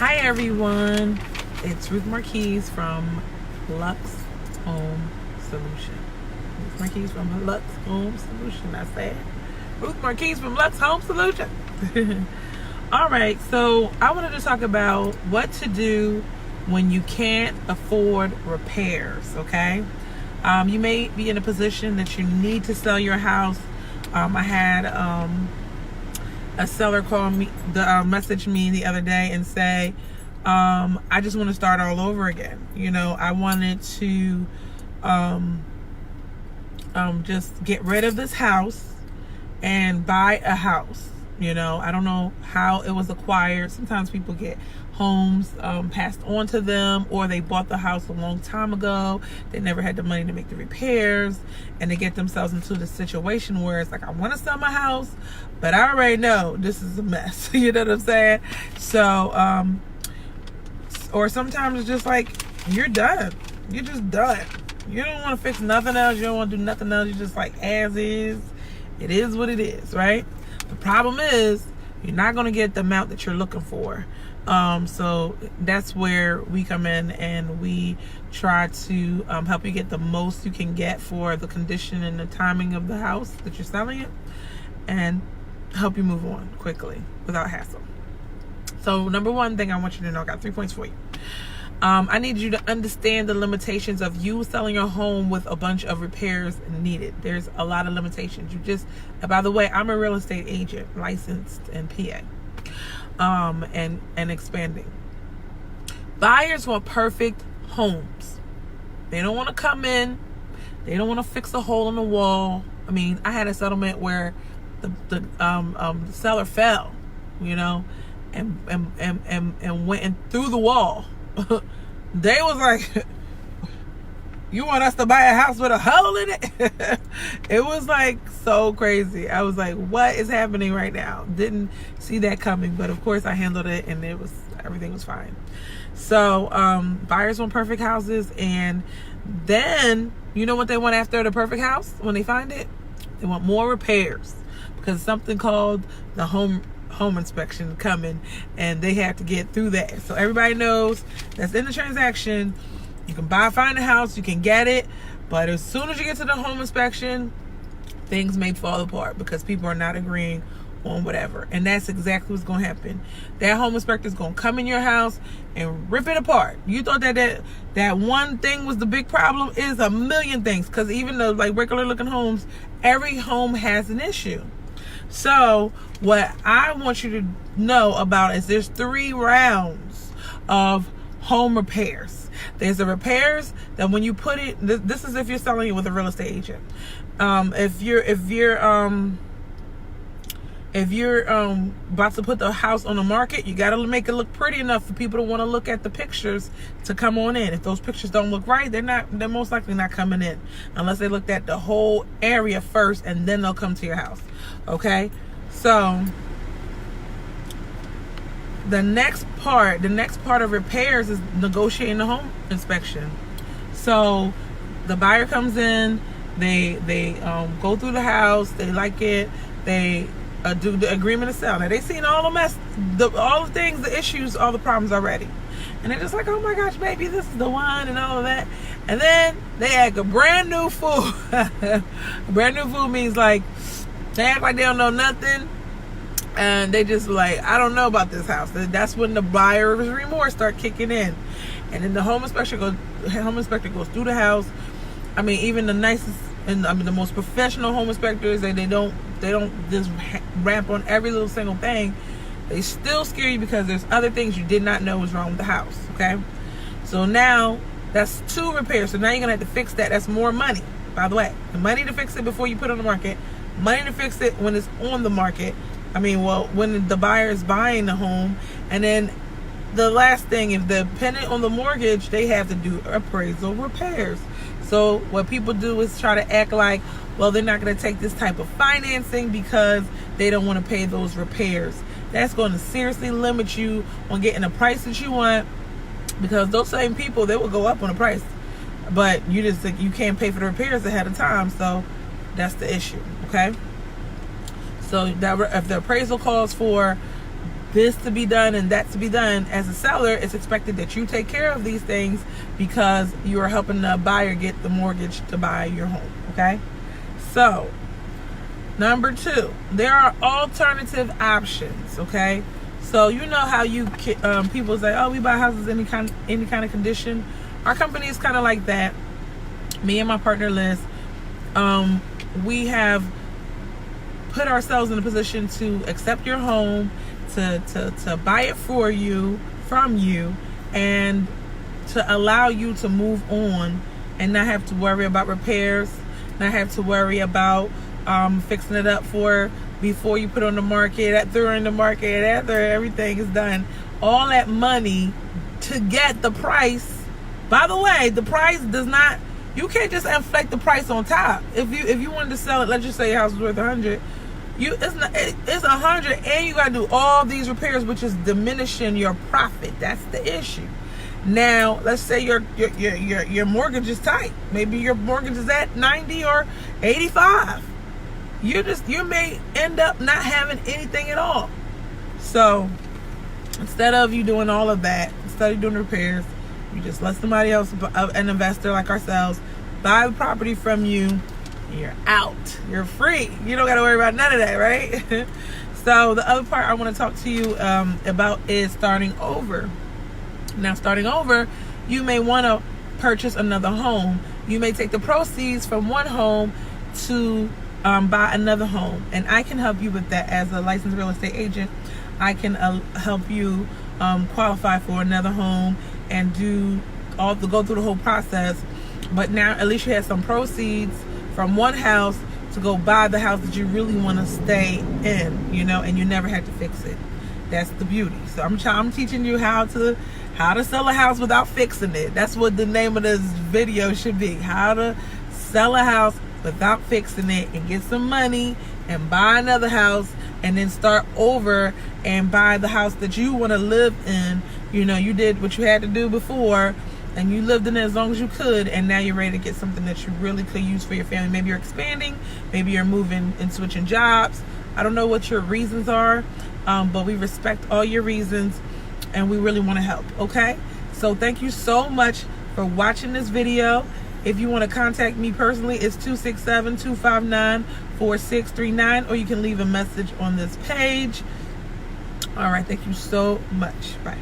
Hi everyone, it's Ruth Marquise from Luxe Home Solution. Ruth Marquise from Luxe Home Solution. I said Ruth Marquise from Luxe Home Solution. Alright, so I wanted to talk about what to do when you can't afford repairs, okay? You may be in a position that you need to sell your house. I had a seller call me, message me the other day and say, I just want to start all over again. You know, I wanted to just get rid of this house and buy a house. You know, I don't know how it was acquired. Sometimes people get homes passed on to them, or they bought the house a long time ago. They never had the money to make the repairs, and they get themselves into the situation where it's like, I want to sell my house, but I already know this is a mess. You know what I'm saying? So, or sometimes it's just like, you're done. You're just done. You don't want to fix nothing else. You don't want to do nothing else. You're just like, as is. It is what it is, right? The problem is, you're not going to get the amount that you're looking for. So that's where we come in, and we try to help you get the most you can get for the condition and the timing of the house that you're selling it, and help you move on quickly without hassle. So number one thing I want you to know, I got 3 points for you. I need you to understand the limitations of you selling your home with a bunch of repairs needed. There's a lot of limitations. And by the way, I'm a real estate agent, licensed in PA, and expanding. Buyers want perfect homes. They don't want to come in. They don't want to fix a hole in the wall. I mean, I had a settlement where the seller fell, you know, and went in through the wall. They was like, you want us to buy a house with a hole in it? It was like so crazy. I was like, what is happening right now? Didn't see that coming, but of course I handled it, and everything was fine. So buyers want perfect houses, and then you know what they want after the perfect house when they find it? They want more repairs, because something called the home inspection coming, and they have to get through that. So everybody knows that's in the transaction. You can find a house, you can get it, but as soon as you get to the home inspection, things may fall apart because people are not agreeing on whatever. And that's exactly what's going to happen. That home inspector is going to come in your house and rip it apart. You thought that one thing was the big problem. Is a million things, because even though like regular looking homes, every home has an issue. So what I want you to know about is there's 3 rounds of home repairs. There's the repairs that when you put it, this is if you're selling it with a real estate agent. If you're about to put the house on the market, you got to make it look pretty enough for people to want to look at the pictures to come on in. If those pictures don't look right, they're most likely not coming in unless they looked at the whole area first, and then they'll come to your house. Okay? So the next part of repairs is negotiating the home inspection. So the buyer comes in, they go through the house, they like it, they do the agreement to sell. Now they've seen all the mess, all the things, the issues, all the problems already, and they're just like, oh my gosh, baby, this is the one, and all of that. And then they act a brand new fool. A brand new fool means like they act like they don't know nothing, and they just like, I don't know about this house. That's when the buyer's remorse start kicking in, and then the home inspector goes through the house. I mean, even the nicest and the most professional home inspectors, they don't just ramp on every little single thing. They still scare you because there's other things you did not know was wrong with the house. Okay, so now that's 2 repairs. So now you're gonna have to fix that. That's more money, by the way. The money to fix it before you put it on the market, money to fix it when it's on the market. I mean, well, when the buyer is buying the home, and then the last thing, if dependent on the mortgage, they have to do appraisal repairs. So what people do is try to act like, well, they're not going to take this type of financing because they don't want to pay those repairs. That's going to seriously limit you on getting the price that you want, because those same people, they will go up on the price, but you can't pay for the repairs ahead of time. So that's the issue. Okay. So that if the appraisal calls for this to be done and that to be done. As a seller, it's expected that you take care of these things because you are helping the buyer get the mortgage to buy your home. Okay, so number 2, there are alternative options. Okay, so you know how you people say, oh, we buy houses any kind of condition. Our company is kind of like that. Me and my partner Liz, we have put ourselves in a position to accept your home, to buy it for you, from you, and to allow you to move on and not have to worry about repairs, not have to worry about fixing it up before you put on the market, during the market, after everything is done. All that money to get the price. By the way, the price does not, you can't just inflate the price on top. If you wanted to sell it, let's just say your house is worth 100, it's 100, and you gotta do all these repairs, which is diminishing your profit. That's the issue. Now, let's say your mortgage is tight. Maybe your mortgage is at 90 or 85. You may end up not having anything at all. So instead of you doing all of that, instead of doing repairs, you just let somebody else, an investor like ourselves, buy the property from you. You're out. You're free. You don't got to worry about none of that, right? So the other part I want to talk to you about is starting over. Now, starting over, you may want to purchase another home. You may take the proceeds from one home to buy another home, and I can help you with that as a licensed real estate agent. I can help you qualify for another home and go through the whole process. But now at least you have some proceeds from one house to go buy the house that you really want to stay in, and you never had to fix it. That's the beauty. So I'm teaching you how to sell a house without fixing it. That's what the name of this video should be. How to sell a house without fixing it and get some money and buy another house and then start over and buy the house that you want to live in. You did what you had to do before and you lived in it as long as you could, and now you're ready to get something that you really could use for your family. Maybe you're expanding, maybe you're moving and switching jobs. I don't know what your reasons are, but we respect all your reasons and we really want to help. Okay, so thank you so much for watching this video. If you want to contact me personally, it's 267-259-4639, or you can leave a message on this page. All right, thank you so much. Bye.